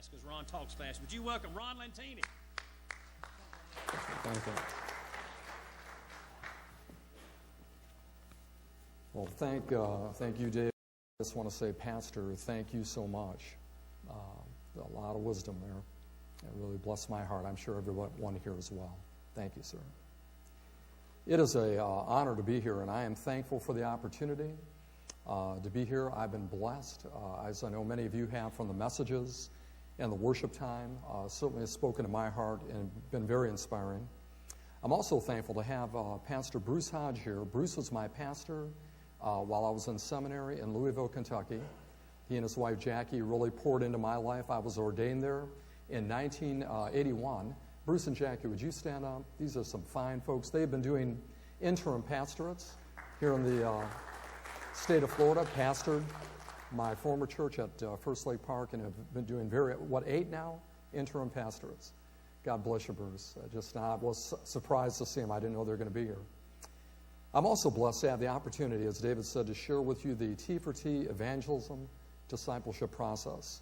fast because Ron talks fast. Would you welcome Ron Lentine? Thank you. Well, thank you, Dave. I just want to say, Pastor, thank you so much. A lot of wisdom there. It really blessed my heart. I'm sure everyone here as well. Thank you, sir. It is an honor to be here, and I am thankful for the opportunity to be here. I've been blessed, as I know many of you have, from the messages and the worship time. Certainly has spoken to my heart and been very inspiring. I'm also thankful to have Pastor Bruce Hodge here. Bruce was my pastor while I was in seminary in Louisville, Kentucky. He and his wife Jackie really poured into my life. I was ordained there in 1981. Bruce and Jackie, would you stand up? These are some fine folks. They've been doing interim pastorates here in the state of Florida, pastored my former church at First Lake Park, and have been doing 8 now? Interim pastorates. God bless you, Bruce. I was surprised to see him. I didn't know they were going to be here. I'm also blessed to have the opportunity, as David said, to share with you the T for T evangelism discipleship process.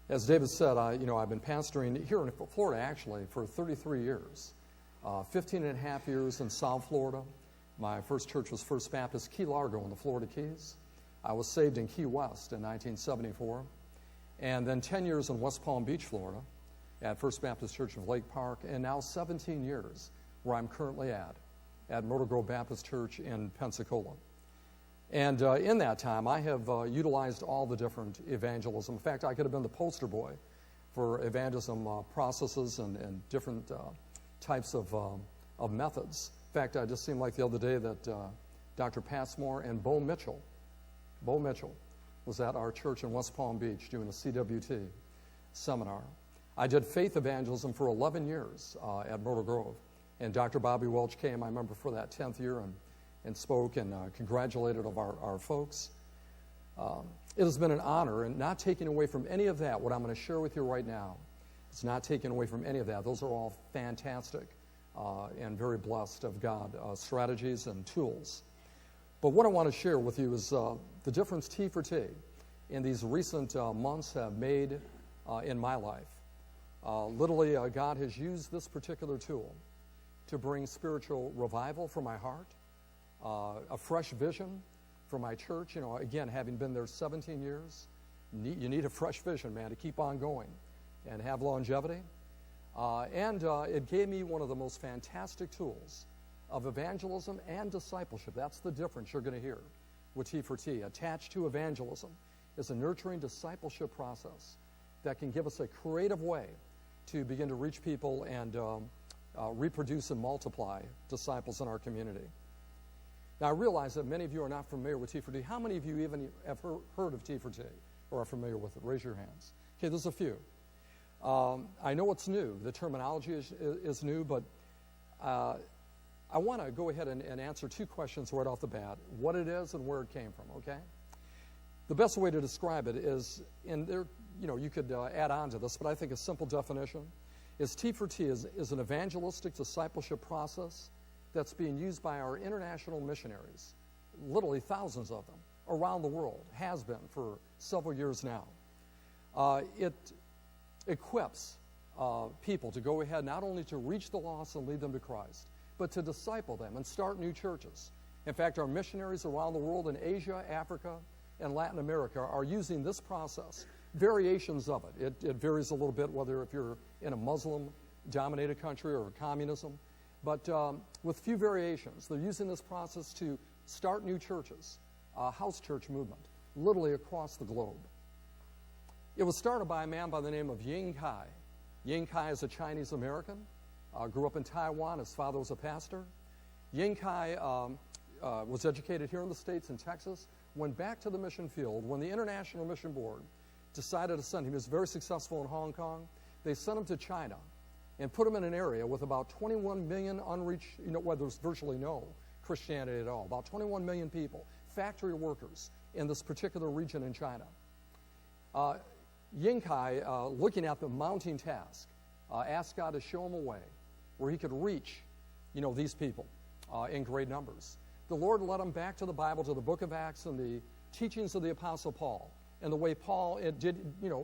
As David said, I've been pastoring here in Florida, actually, for 33 years. 15 and a half years in South Florida. My first church was First Baptist Key Largo in the Florida Keys. I was saved in Key West in 1974. And then 10 years in West Palm Beach, Florida, at First Baptist Church of Lake Park. And now 17 years where I'm currently at Myrtle Grove Baptist Church in Pensacola. And in that time, I have utilized all the different evangelism. In fact, I could have been the poster boy for evangelism processes and different types of methods. In fact, I just seemed like the other day that Dr. Passmore and Bo Mitchell was at our church in West Palm Beach doing a CWT seminar. I did faith evangelism for 11 years at Myrtle Grove. And Dr. Bobby Welch came, I remember, for that 10th year and spoke and congratulated of our folks. It has been an honor, and not taking away from any of that, what I'm going to share with you right now, it's not taken away from any of that. Those are all fantastic and very blessed of God strategies and tools. But what I want to share with you is the difference T for T in these recent months have made in my life. Literally, God has used this particular tool to bring spiritual revival for my heart, a fresh vision for my church. Again, having been there 17 years, you need a fresh vision, man, to keep on going and have longevity. And it gave me one of the most fantastic tools of evangelism and discipleship. That's the difference you're going to hear with T for T. Attached to evangelism is a nurturing discipleship process that can give us a creative way to begin to reach people and reproduce and multiply disciples in our community. Now, I realize that many of you are not familiar with T for T. How many of you even have heard of T for T or are familiar with it? Raise your hands. Okay, there's a few. I know it's new. The terminology is new, but I want to go ahead and answer two questions right off the bat. What it is and where it came from, okay? The best way to describe it is, you could add on to this, but I think a simple definition is T for T is an evangelistic discipleship process that's being used by our international missionaries, literally thousands of them, around the world, has been for several years now. It equips people to go ahead not only to reach the lost and lead them to Christ, but to disciple them and start new churches. In fact, our missionaries around the world in Asia, Africa, and Latin America are using this process, variations of it. It varies a little bit whether if you're in a Muslim-dominated country or communism, but with few variations. They're using this process to start new churches, a house church movement, literally across the globe. It was started by a man by the name of Ying Kai. Ying Kai is a Chinese American, grew up in Taiwan. His father was a pastor. Ying Kai was educated here in the States in Texas, went back to the mission field when the International Mission Board decided to send him. He was very successful in Hong Kong. They sent him to China and put him in an area with about 21 million unreached, where there's virtually no Christianity at all, about 21 million people, factory workers in this particular region in China. Ying Kai, looking at the mounting task, asked God to show him a way where he could reach, these people in great numbers. The Lord led him back to the Bible, to the book of Acts and the teachings of the Apostle Paul, and the way Paul did,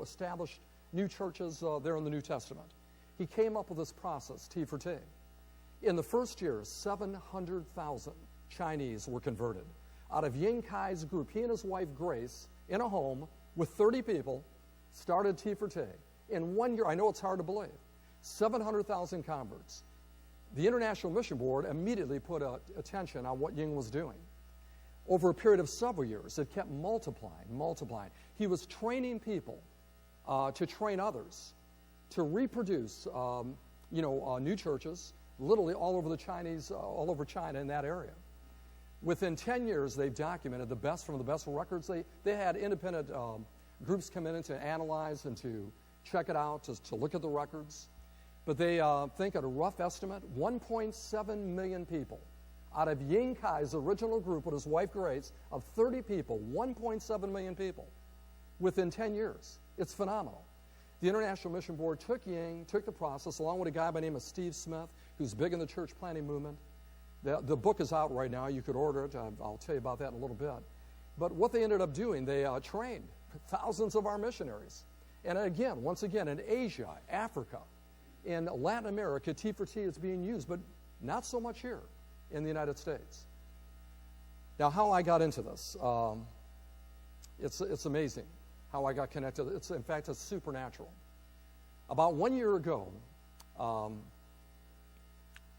established new churches there in the New Testament. He came up with this process, T for T. In the first year, 700,000 Chinese were converted. Out of Ying Kai's group, he and his wife Grace, in a home with 30 people, started T for T. In 1 year, I know it's hard to believe, 700,000 converts. The International Mission Board immediately put attention on what Ying was doing. Over a period of several years, it kept multiplying. He was training people to train others, to reproduce, new churches, literally all over China in that area. Within 10 years, they've documented the best from the best records. They had independent groups come in to analyze and to check it out, to look at the records. But they think at a rough estimate, 1.7 million people out of Ying Kai's original group with his wife Grace of 30 people, 1.7 million people within 10 years. It's phenomenal. The International Mission Board took Ying, took the process, along with a guy by the name of Steve Smith, who's big in the church planting movement. The book is out right now. You could order it. I'll tell you about that in a little bit. But what they ended up doing, they trained thousands of our missionaries. And again, once again, in Asia, Africa, in Latin America, T for T is being used, but not so much here in the United States. Now, how I got into this, it's amazing how I got connected. In fact, it's supernatural. About 1 year ago,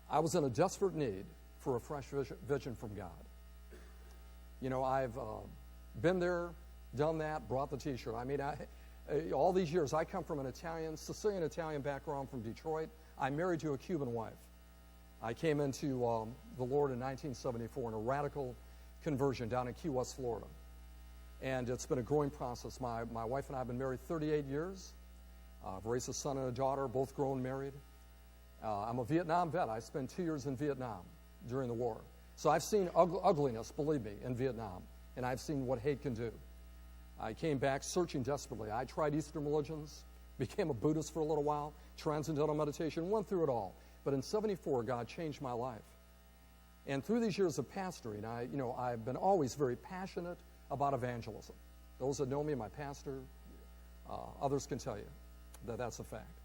I was in a desperate need for a fresh vision from God. You know, I've been there, done that, brought the T-shirt. I mean, all these years, I come from an Sicilian Italian background from Detroit. I'm married to a Cuban wife. I came into the Lord in 1974 in a radical conversion down in Key West, Florida. And it's been a growing process. My wife and I have been married 38 years. I've raised a son and a daughter, both grown, married. I'm a Vietnam vet. I spent 2 years in Vietnam during the war. So I've seen ugliness, believe me, in Vietnam. And I've seen what hate can do. I came back searching desperately. I tried Eastern religions, became a Buddhist for a little while, transcendental meditation, went through it all. But in 74, God changed my life. And through these years of pastoring, I've been always very passionate about evangelism. Those that know me, my pastor, others can tell you that that's a fact.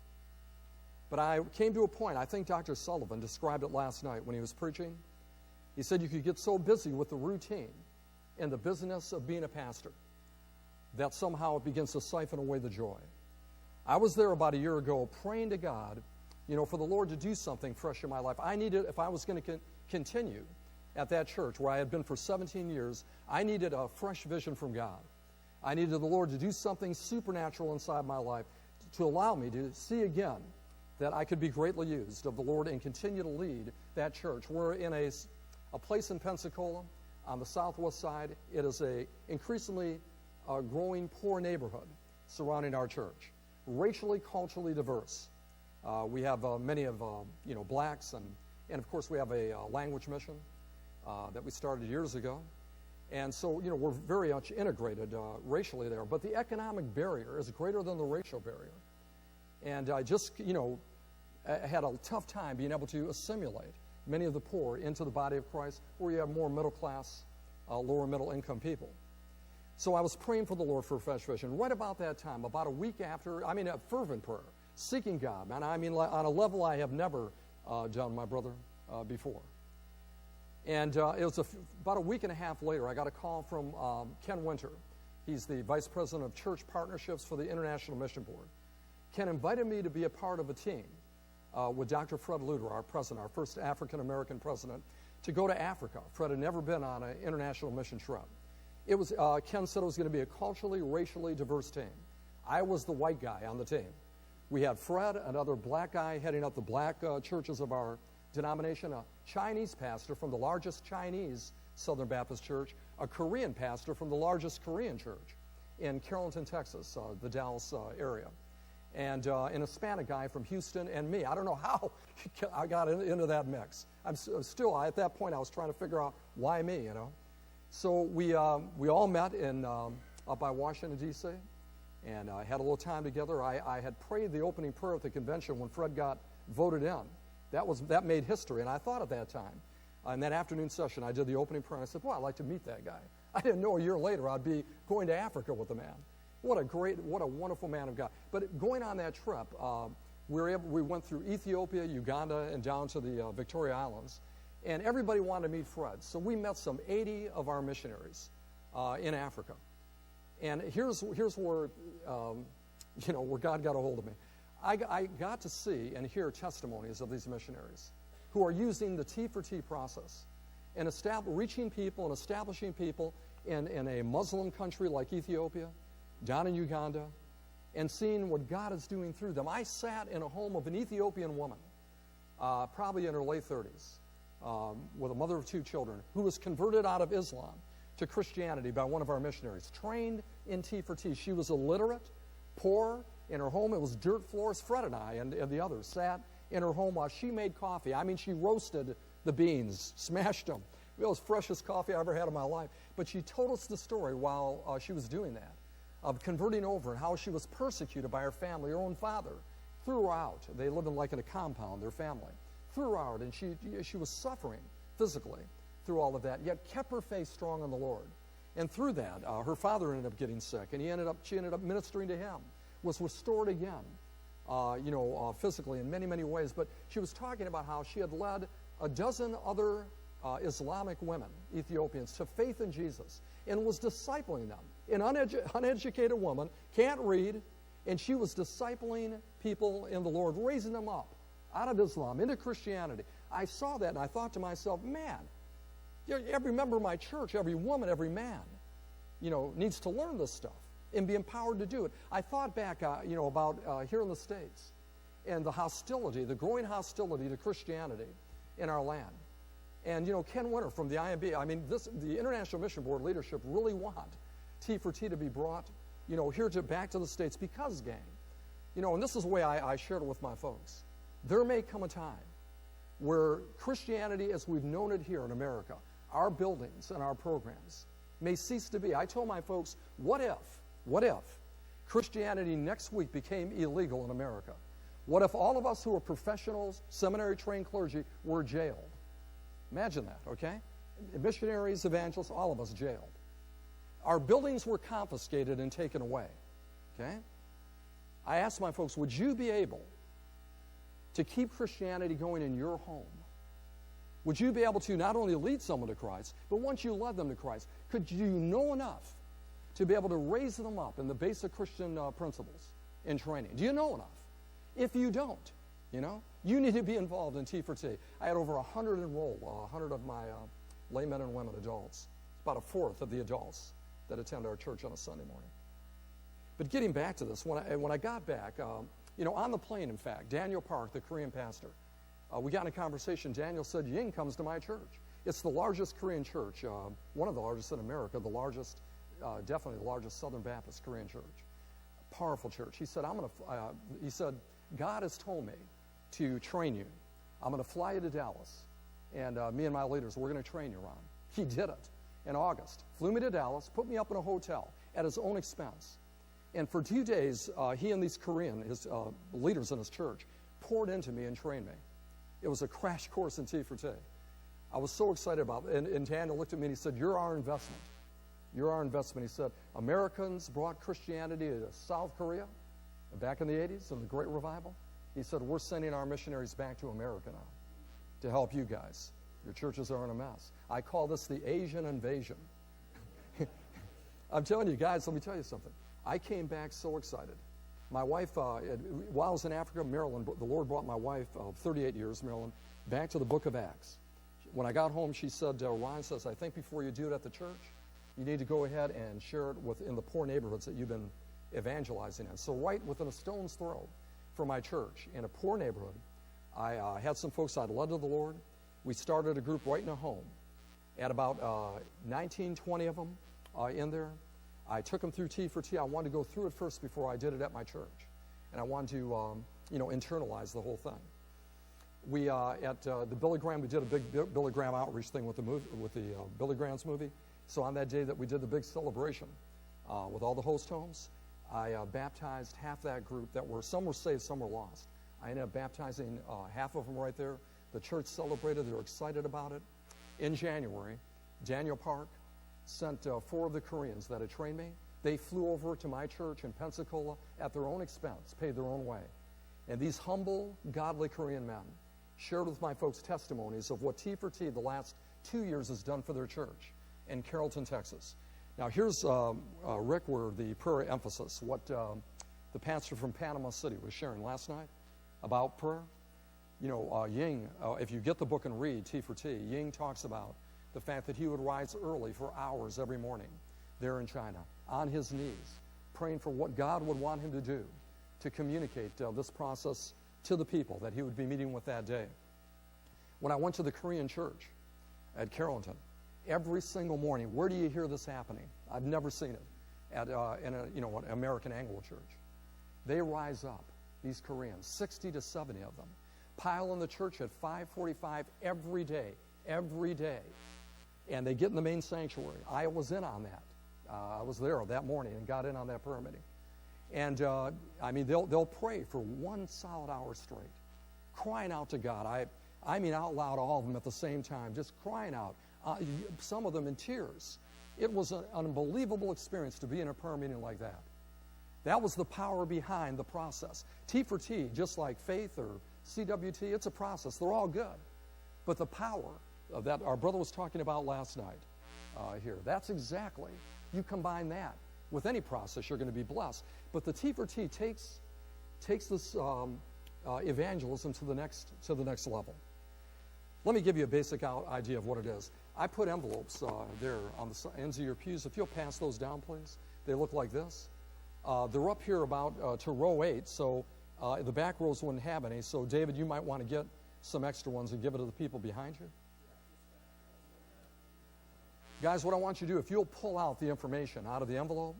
But I came to a point, I think Dr. Sullivan described it last night when he was preaching. He said you could get so busy with the routine and the business of being a pastor that somehow it begins to siphon away the joy. I was there about a year ago praying to God, for the Lord to do something fresh in my life. I needed, if I was going to continue at that church where I had been for 17 years, I needed a fresh vision from God. I needed the Lord to do something supernatural inside my life to allow me to see again that I could be greatly used of the Lord and continue to lead that church. We're in a place in Pensacola on the southwest side. It is a increasingly growing poor neighborhood surrounding our church, racially, culturally diverse. We have many of blacks, and of course we have a language mission that we started years ago. And so, we're very much integrated racially there. But the economic barrier is greater than the racial barrier. And I just, had a tough time being able to assimilate many of the poor into the body of Christ, where you have more middle class, lower middle income people. So I was praying for the Lord for a fresh vision. Right about that time, about a week after, a fervent prayer, seeking God, man. On a level I have never done, my brother, before. And it was about a week and a half later, I got a call from Ken Winter. He's the Vice President of Church Partnerships for the International Mission Board. Ken invited me to be a part of a team with Dr. Fred Luter, our president, our first African-American president, to go to Africa. Fred had never been on an international mission trip. It was Ken said it was going to be a culturally, racially diverse team. I was the white guy on the team. We had Fred, another black guy heading up the black churches of our denomination, a Chinese pastor from the largest Chinese Southern Baptist church, a Korean pastor from the largest Korean church in Carrollton, Texas, the Dallas area, and an Hispanic guy from Houston, and me. I don't know how I got into that mix. I'm still, at that point, I was trying to figure out why me, So we all met up by Washington, D.C., and had a little time together. I had prayed the opening prayer at the convention when Fred got voted in. That made history, and I thought at that time, in that afternoon session, I did the opening prayer, and I said, boy, I'd like to meet that guy. I didn't know a year later I'd be going to Africa with the man. What a wonderful man of God. But going on that trip, we went through Ethiopia, Uganda, and down to the Victoria Islands. And everybody wanted to meet Fred. So we met some 80 of our missionaries in Africa. And here's where, where God got a hold of me. I got to see and hear testimonies of these missionaries who are using the T for T process and reaching people and establishing people in a Muslim country like Ethiopia, down in Uganda, and seeing what God is doing through them. I sat in a home of an Ethiopian woman, probably in her late 30s, with a mother of 2 children, who was converted out of Islam to Christianity by one of our missionaries, trained in T for T. She was illiterate, poor. In her home, it was dirt floors. Fred and I and the others sat in her home while she made coffee. I mean, she roasted the beans, smashed them. It was the freshest coffee I ever had in my life. But she told us the story while she was doing that, of converting over and how she was persecuted by her family. Her own father threw her out. They lived in a compound, their family. Threw her out, and she was suffering physically through all of that, yet kept her faith strong in the Lord. And through that, her father ended up getting sick, and she ended up ministering to him, was restored again, physically in many, many ways. But she was talking about how she had led a dozen other Islamic women, Ethiopians, to faith in Jesus and was discipling them. An uneducated woman, can't read, and she was discipling people in the Lord, raising them up out of Islam into Christianity. I saw that and I thought to myself, man, every member of my church, every woman, every man, needs to learn this stuff and be empowered to do it. I thought back, about here in the States and the growing hostility to Christianity in our land. And, Ken Winter from the IMB, the International Mission Board leadership really want T for T to be brought, back to the States because, gang, and this is the way I shared it with my folks. There may come a time where Christianity as we've known it here in America, our buildings and our programs, may cease to be. I told my folks, what if Christianity next week became illegal in America? What if all of us who are professionals, seminary-trained clergy, were jailed? Imagine that, okay? Missionaries, evangelists, all of us jailed. Our buildings were confiscated and taken away, okay? I asked my folks, would you be able to keep Christianity going in your home? Would you be able to not only lead someone to Christ, but once you led them to Christ, could you know enough to be able to raise them up in the basic Christian principles and training? Do you know enough? If you don't, you need to be involved in T for T. I had over 100 enrolled, 100 of my laymen and women, adults. It's about a fourth of the adults that attend our church on a Sunday morning. But getting back to this, when I got back, on the plane, in fact, Daniel Park, the Korean pastor, we got in a conversation. Daniel said, Ying comes to my church. It's the largest Korean church, one of the largest in America, definitely the largest Southern Baptist Korean church. Powerful church. He said, he said, God has told me to train you. I'm going to fly you to Dallas, and me and my leaders, we're going to train you, Ron. He did it in August. Flew me to Dallas, put me up in a hotel at his own expense. And for 2 days, he and these his leaders in his church, poured into me and trained me. It was a crash course in T for T. I was so excited about it. And Daniel looked at me and he said, you're our investment. You're our investment. He said, Americans brought Christianity to South Korea back in the 80s in the Great Revival. He said, we're sending our missionaries back to America now to help you guys. Your churches are in a mess. I call this the Asian invasion. I'm telling you guys, let me tell you something. I came back so excited. My wife, while I was in Africa, Maryland, the Lord brought my wife of 38 years, Maryland, back to the book of Acts. When I got home, she said, Ron says, I think before you do it at the church, you need to go ahead and share it in the poor neighborhoods that you've been evangelizing in. So right within a stone's throw from my church, in a poor neighborhood, I had some folks I'd led to the Lord. We started a group right in a home. At about 19, 20 of them in there. I took them through T for T. I wanted to go through it first before I did it at my church. And I wanted to, internalize the whole thing. We, at the Billy Graham, we did a big Billy Graham outreach thing with the Billy Graham's movie. So on that day that we did the big celebration with all the host homes, I baptized half that group some were saved, some were lost. I ended up baptizing half of them right there. The church celebrated. They were excited about it. In January, Daniel Park sent 4 of the Koreans that had trained me. They flew over to my church in Pensacola at their own expense, paid their own way. And these humble, godly Korean men shared with my folks testimonies of what T4T the last 2 years has done for their church in Carrollton, Texas. Now here's Rick, where the prayer emphasis, what the pastor from Panama City was sharing last night about prayer. You know, Ying, if you get the book and read T4T, Ying talks about the fact that he would rise early for hours every morning there in China, on his knees, praying for what God would want him to do to communicate this process to the people that he would be meeting with that day. When I went to the Korean church at Carrollton, every single morning, where do you hear this happening? I've never seen it at in an American Anglo church. They rise up, these Koreans, 60 to 70 of them, pile in the church at 5:45 every day, and they get in the main sanctuary. I was in on that. I was there that morning and got in on that prayer meeting. And they'll pray for 1 solid hour straight, crying out to God. I mean out loud, all of them at the same time, just crying out. Some of them in tears. It was an unbelievable experience to be in a prayer meeting like that. That was the power behind the process. T4T, just like Faith or CWT, it's a process. They're all good. But the power of that our brother was talking about last night here, that's exactly, you combine that with any process, you're going to be blessed. But the T4T takes this evangelism to the next level. Let me give you a basic idea of what it is. I put envelopes there on the ends of your pews. If you'll pass those down, please. They look like this. They're up here about to row 8, so the back rows wouldn't have any. So, David, you might want to get some extra ones and give it to the people behind you. Guys, what I want you to do, if you'll pull out the information out of the envelope.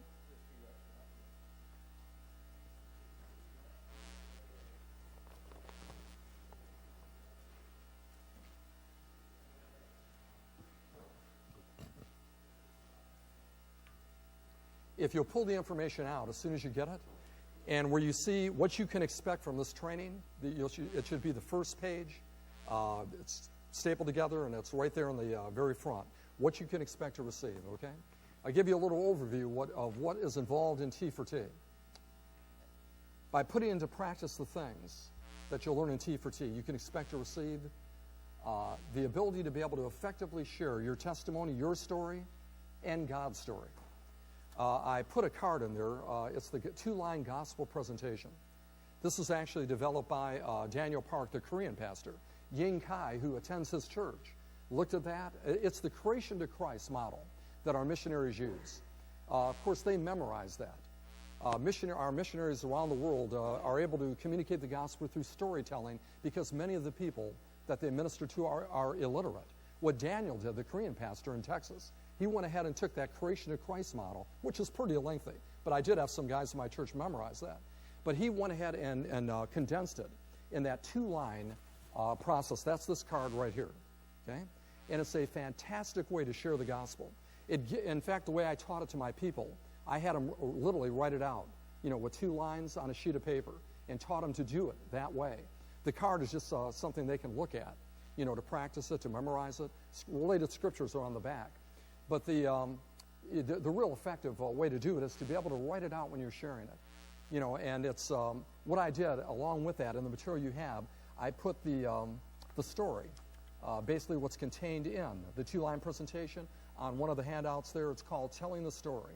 If you'll pull the information out as soon as you get it, and where you see what you can expect from this training, it should be the first page. It's stapled together, and it's right there in the very front. What you can expect to receive, okay? I'll give you a little overview of what is involved in T4T. By putting into practice the things that you'll learn in T4T, you can expect to receive the ability to be able to effectively share your testimony, your story, and God's story. I put a card in there. It's the 2-line gospel presentation. This was actually developed by Daniel Park, the Korean pastor. Ying Kai, who attends his church, looked at that. It's the creation to Christ model that our missionaries use. Of course, they memorize that. Our missionaries around the world are able to communicate the gospel through storytelling because many of the people that they minister to are illiterate. What Daniel did, the Korean pastor in Texas, he went ahead and took that creation to Christ model, which is pretty lengthy, but I did have some guys in my church memorize that. But he went ahead and condensed it in that 2-line process. That's this card right here, okay? And it's a fantastic way to share the gospel. In fact, the way I taught it to my people, I had them literally write it out, with 2 lines on a sheet of paper, and taught them to do it that way. The card is just something they can look at, to practice it, to memorize it. Related scriptures are on the back. But the real effective way to do it is to be able to write it out when you're sharing it. And it's what I did along with that in the material you have. I put the story, basically what's contained in the 2-line presentation on one of the handouts there. It's called Telling the Story.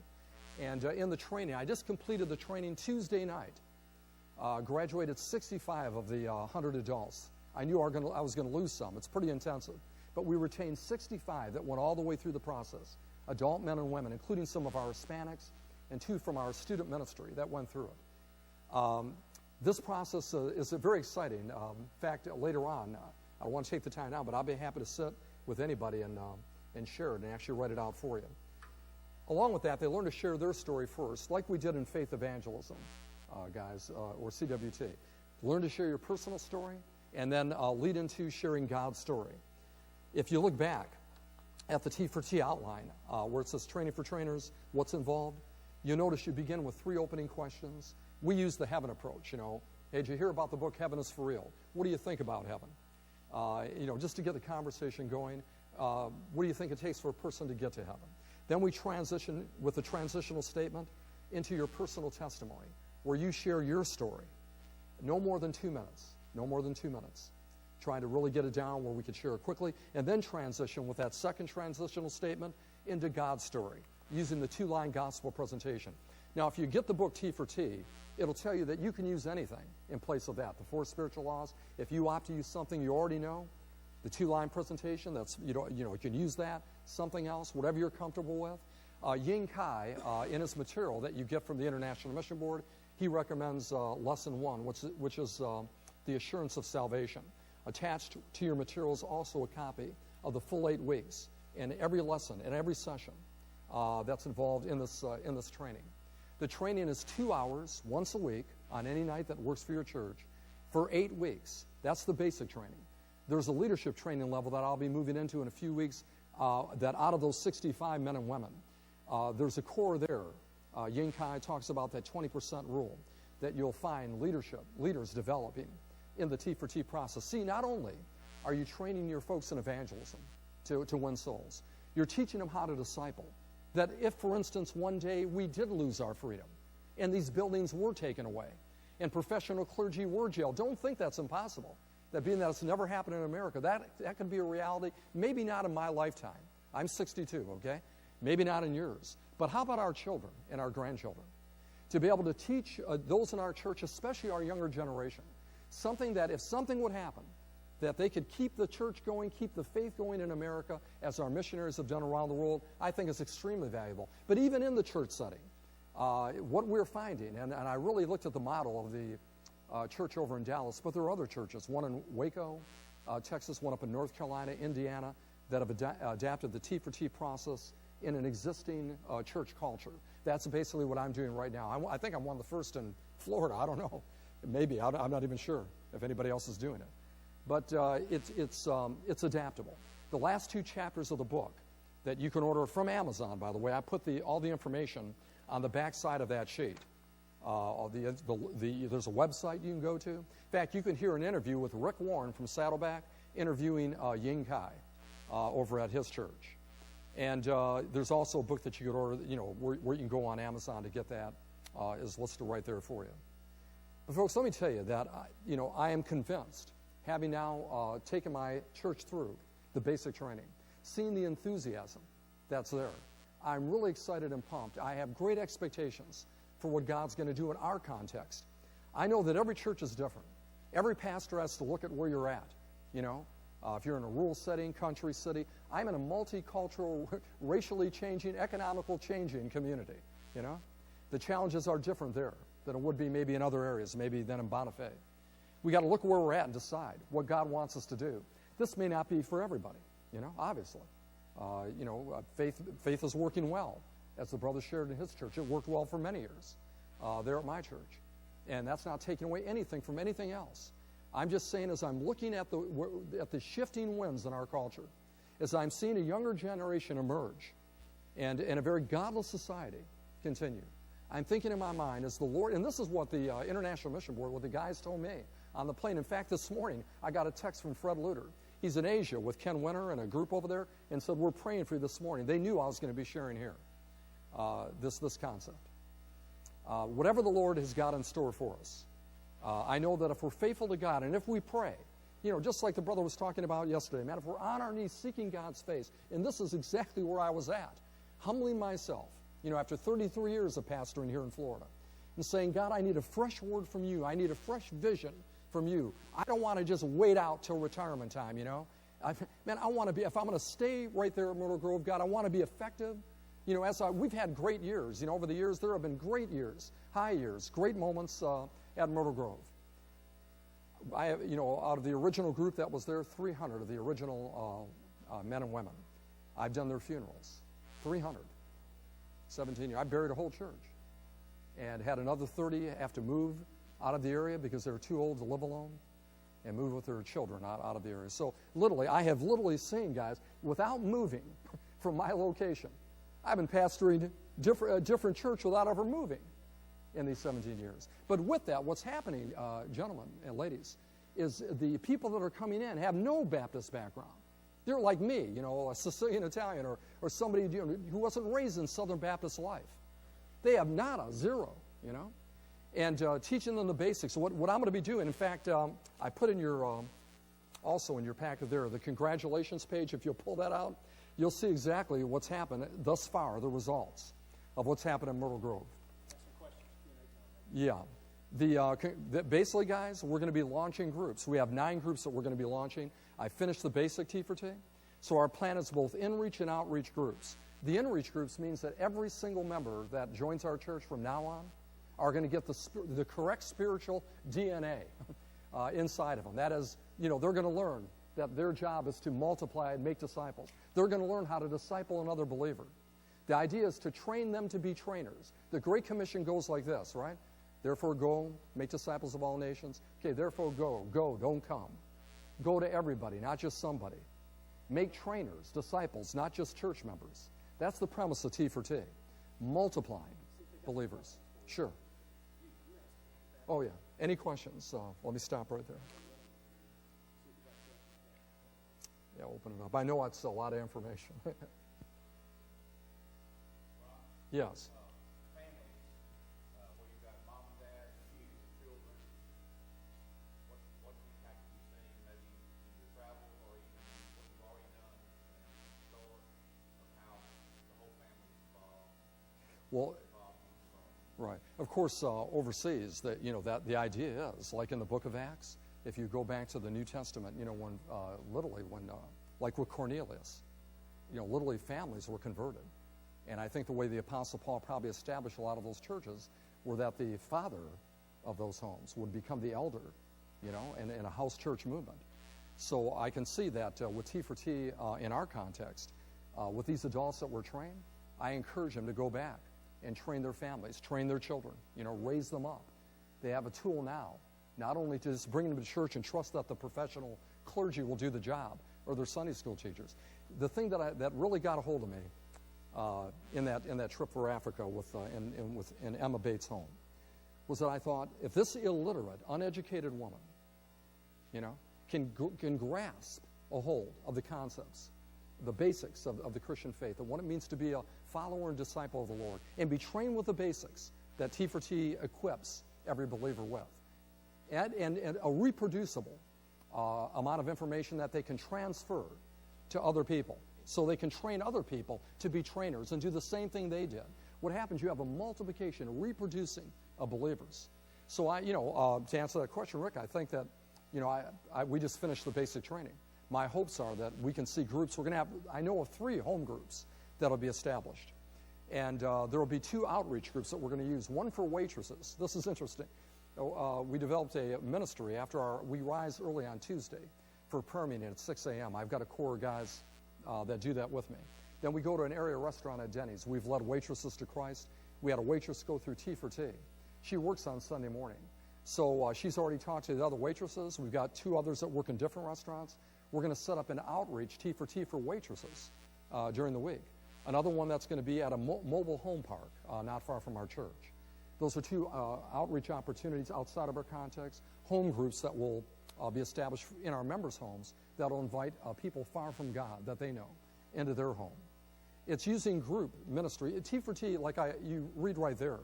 And in the training, I just completed the training Tuesday night. Graduated 65 of the 100 adults. I knew I was going to lose some. It's pretty intensive. But we retained 65 that went all the way through the process, adult men and women, including some of our Hispanics and 2 from our student ministry that went through it. This process is very exciting. In fact, later on, I don't want to take the time now, but I'll be happy to sit with anybody and share it and actually write it out for you. Along with that, they learn to share their story first, like we did in Faith Evangelism, guys, or CWT. Learn to share your personal story, and then lead into sharing God's story. If you look back at the T4T outline, where it says Training for Trainers, what's involved, you'll notice you begin with 3 opening questions. We use the heaven approach, Hey, did you hear about the book Heaven is for Real? What do you think about heaven? Just to get the conversation going, what do you think it takes for a person to get to heaven? Then we transition with a transitional statement. into your personal testimony, where you share your story. No more than 2 minutes. No more than 2 minutes. Trying to really get it down where we could share it quickly, and then transition with that second transitional statement into God's story, using the 2-line gospel presentation. Now, if you get the book T for T, it'll tell you that you can use anything in place of that. The 4 spiritual laws. If you opt to use something you already know, the 2-line presentation, that's you can use that. Something else, whatever you're comfortable with. Ying Kai, in his material that you get from the International Mission Board, he recommends Lesson 1, which is the assurance of salvation. Attached to your material is also a copy of the full 8 weeks and every lesson and every session that's involved in this training. The training is 2 hours once a week on any night that works for your church for 8 weeks. That's the basic training. There's a leadership training level that I'll be moving into in a few weeks that out of those 65 men and women, there's a core there. Ying Kai talks about that 20% rule that you'll find leaders developing in the T for T process. See, not only are you training your folks in evangelism to win souls, you're teaching them how to disciple. That if, for instance, one day we did lose our freedom and these buildings were taken away and professional clergy were jailed, don't think that's impossible. That being that it's never happened in America, that could be a reality, maybe not in my lifetime. I'm 62, okay? Maybe not in yours. But how about our children and our grandchildren? To be able to teach those in our church, especially our younger generation, something that if something would happen, that they could keep the church going, keep the faith going in America, as our missionaries have done around the world, I think is extremely valuable. But even in the church setting, what we're finding, and I really looked at the model of the church over in Dallas, but there are other churches, one in Waco, Texas, one up in North Carolina, Indiana, that have adapted the T for T process in an existing church culture. That's basically what I'm doing right now. I think I'm one of the first in Florida. I don't know. Maybe. I'm not even sure if anybody else is doing it. But it's adaptable. The last 2 chapters of the book that you can order from Amazon, by the way, I put all the information on the back side of that sheet. There's a website you can go to. In fact, you can hear an interview with Rick Warren from Saddleback interviewing Ying Kai over at his church. And there's also a book that you could order, where you can go on Amazon to get that, is listed right there for you. But folks, let me tell you that, I am convinced, having now taken my church through the basic training, seeing the enthusiasm that's there, I'm really excited and pumped. I have great expectations for what God's going to do in our context. I know that every church is different. Every pastor has to look at where you're at, if you're in a rural setting, country, city. I'm in a multicultural, racially changing, economical changing community, The challenges are different there than it would be maybe in other areas, maybe than in Bonifay. We got to look where we're at and decide what God wants us to do. This may not be for everybody, obviously. Faith is working well, as the brother shared in his church. It worked well for many years there at my church. And that's not taking away anything from anything else. I'm just saying, as I'm looking at the shifting winds in our culture, as I'm seeing a younger generation emerge and a very godless society continue, I'm thinking in my mind, as the Lord, and this is what the International Mission Board, what the guys told me on the plane. In fact, this morning, I got a text from Fred Luter. He's in Asia with Ken Winter and a group over there, and said, we're praying for you this morning. They knew I was going to be sharing here this concept. Whatever the Lord has got in store for us, I know that if we're faithful to God, and if we pray, just like the brother was talking about yesterday, man, if we're on our knees seeking God's face, and this is exactly where I was at, humbling myself, after 33 years of pastoring here in Florida, and saying, God, I need a fresh word from you. I need a fresh vision from you. I don't want to just wait out till retirement time, I want to be, if I'm going to stay right there at Myrtle Grove, God, I want to be effective. We've had great years. Over the years, there have been great years, high years, great moments at Myrtle Grove. I have, out of the original group that was there, 300 of the original men and women, I've done their funerals. 300. 17 years. I buried a whole church. And had another 30 have to move out of the area because they were too old to live alone and move with their children out of the area. So I have literally seen, guys, without moving from my location, I've been pastoring a different church without ever moving in these 17 years. But with that, what's happening, gentlemen and ladies, is the people that are coming in have no Baptist background. They're like me, a Sicilian Italian or somebody who wasn't raised in Southern Baptist life. They have nada, zero, you know. And teaching them the basics. What I'm going to be doing, in fact, I put in your, also in your packet there, the congratulations page. If you'll pull that out, you'll see exactly what's happened thus far, the results of what's happened in Myrtle Grove. Yeah. Basically, guys, we're going to be launching groups. We have 9 groups that we're going to be launching. I finished the basic T4T. So our plan is both in-reach and outreach groups. The in-reach groups means that every single member that joins our church from now on are going to get the correct spiritual DNA inside of them. That is, they're going to learn that their job is to multiply and make disciples. They're going to learn how to disciple another believer. The idea is to train them to be trainers. The Great Commission goes like this, right? Therefore go, make disciples of all nations. Okay, therefore go, don't come. Go to everybody, not just somebody. Make trainers, disciples, not just church members. That's the premise of T4T. Multiplying believers. Sure. Oh, yeah. Any questions? Let me stop right there. Yeah, open it up. I know it's a lot of information. Yes. Well, right. Of course, overseas, that the idea is like in the Book of Acts. If you go back to the New Testament, when like with Cornelius, literally families were converted, and I think the way the Apostle Paul probably established a lot of those churches were that the father of those homes would become the elder, in a house church movement. So I can see that with T4T in our context, with these adults that we're trained, I encourage them to go back and train their families, train their children, raise them up. They have a tool now, not only to just bring them to church and trust that the professional clergy will do the job or their Sunday school teachers. The thing that really got a hold of me in that trip for Africa in Emma Bates' home was that I thought, if this illiterate, uneducated woman, can grasp a hold of the concepts, the basics of the Christian faith, and what it means to be a follower and disciple of the Lord, and be trained with the basics that T4T equips every believer with, and a reproducible amount of information that they can transfer to other people, so they can train other people to be trainers and do the same thing they did. What happens? You have a multiplication, a reproducing of believers. So to answer that question, Rick, I think that we just finished the basic training. My hopes are that we can see groups. We're going to have, I know of 3 home groups that will be established. And there will be 2 outreach groups that we're going to use. One for waitresses. This is interesting. We developed a ministry after we rise early on Tuesday for prayer meeting at 6 a.m. I've got a core of guys that do that with me. Then we go to an area restaurant at Denny's. We've led waitresses to Christ. We had a waitress go through T4T. She works on Sunday morning. So she's already talked to the other waitresses. We've got 2 others that work in different restaurants. We're going to set up an outreach T4T for waitresses during the week. Another one that's going to be at a mobile home park not far from our church. Those are 2 outreach opportunities outside of our context, home groups that will be established in our members' homes that will invite people far from God that they know into their home. It's using group ministry. T4T, like you read right there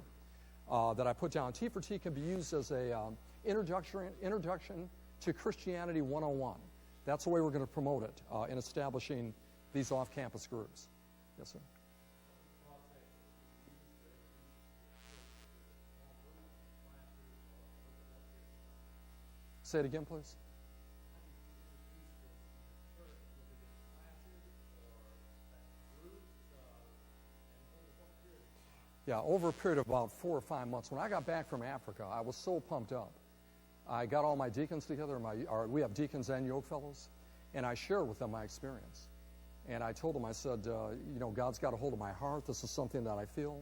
that I put down, T4T can be used as a introduction to Christianity 101. That's the way we're going to promote it in establishing these off-campus groups. Yes, sir. Say it again, please. Yeah, over a period of about 4 or 5 months. When I got back from Africa, I was so pumped up. I got all my deacons together. We have deacons and yoke fellows, and I shared with them my experience. And I told them, I said, God's got a hold of my heart. This is something that I feel,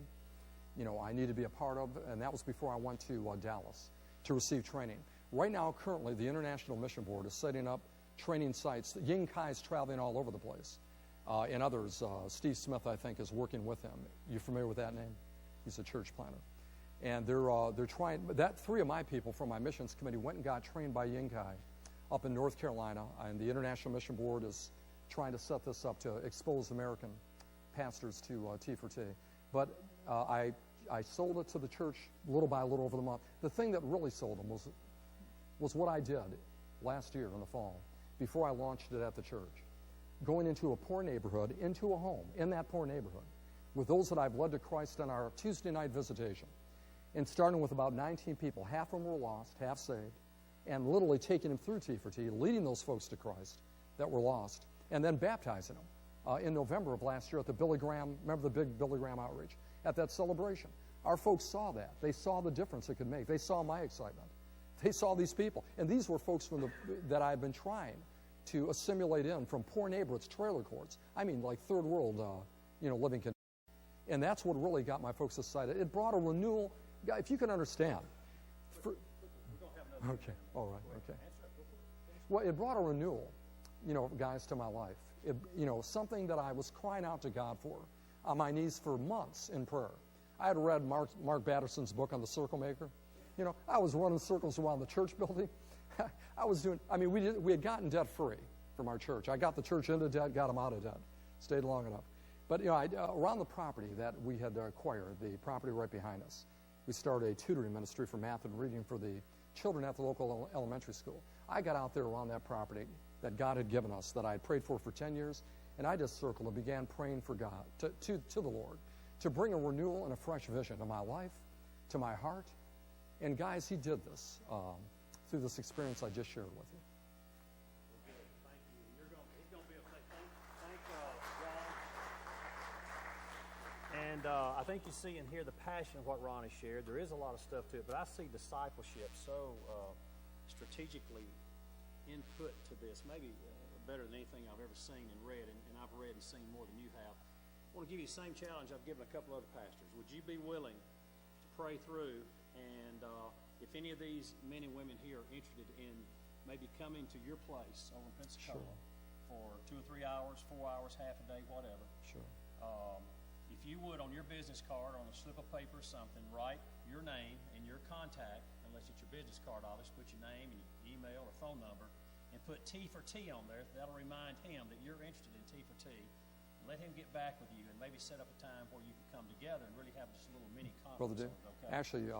I need to be a part of. And that was before I went to Dallas to receive training. Right now, currently, the International Mission Board is setting up training sites. Ying Kai is traveling all over the place. And others, Steve Smith, I think, is working with him. You familiar with that name? He's a church planter. And they're trying, that 3 of my people from my missions committee went and got trained by Ying Kai up in North Carolina. And the International Mission Board is trying to set this up to expose American pastors to T4T. But I I sold it to the church little by little over the month. The thing that really sold them was what I did last year in the fall before I launched it at the church. Going into a poor neighborhood, into a home, in that poor neighborhood, with those that I've led to Christ on our Tuesday night visitation, and starting with about 19 people. Half of them were lost, half saved, and literally taking them through T4T, leading those folks to Christ that were lost, and then baptizing them in November of last year at the Billy Graham, remember the big Billy Graham outreach, at that celebration. Our folks saw that. They saw the difference it could make. They saw my excitement. They saw these people. And these were folks that I had been trying to assimilate in from poor neighborhoods, trailer courts. I mean, like third world, living conditions. And that's what really got my folks excited. It brought a renewal. If you can understand. Okay, all right, okay. Well, it brought a renewal, guys, to my life. Something that I was crying out to God for on my knees for months in prayer. I had read Mark Batterson's book on the circle maker. I was running circles around the church building. We had gotten debt free from our church. I got the church into debt, got them out of debt. Stayed long enough. But, around the property that we had acquired, the property right behind us, we started a tutoring ministry for math and reading for the children at the local elementary school. I got out there around that property that God had given us, that I had prayed for 10 years, and I just circled and began praying for God, to the Lord, to bring a renewal and a fresh vision to my life, to my heart. And guys, He did this through this experience I just shared with you. Okay, thank you. He's going to be able to say thank Ron. And I think you see and hear the passion of what Ron has shared. There is a lot of stuff to it, but I see discipleship so strategically input to this, maybe better than anything I've ever seen and read, and I've read and seen more than you have. I want to give you the same challenge I've given a couple other pastors. Would you be willing to pray through, and if any of these men and women here are interested in maybe coming to your place over in Pensacola for 2 or 3 hours, 4 hours, half a day, whatever. Sure. If you would, on your business card, on a slip of paper or something, write your name and your contact, unless it's your business card, obviously, put your name and your email or phone number, and put T4T on there. That'll remind him that you're interested in T4T. Let him get back with you and maybe set up a time where you can come together and really have just a little mini conference. Brother Dick, okay? Actually,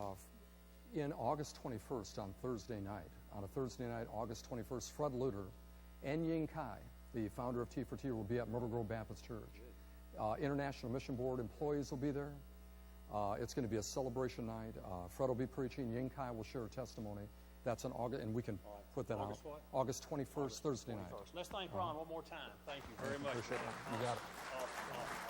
in August 21st, on Thursday night, August 21st, Fred Luter and Ying Kai, the founder of T4T, will be at Myrtle Grove Baptist Church. International Mission Board employees will be there. It's going to be a celebration night. Fred will be preaching. Ying Kai will share a testimony. That's in August, and we can put that August out. What? August 21st, Thursday night. Let's thank Ron one more time. Thank you very much. Appreciate it. You got it. Awesome.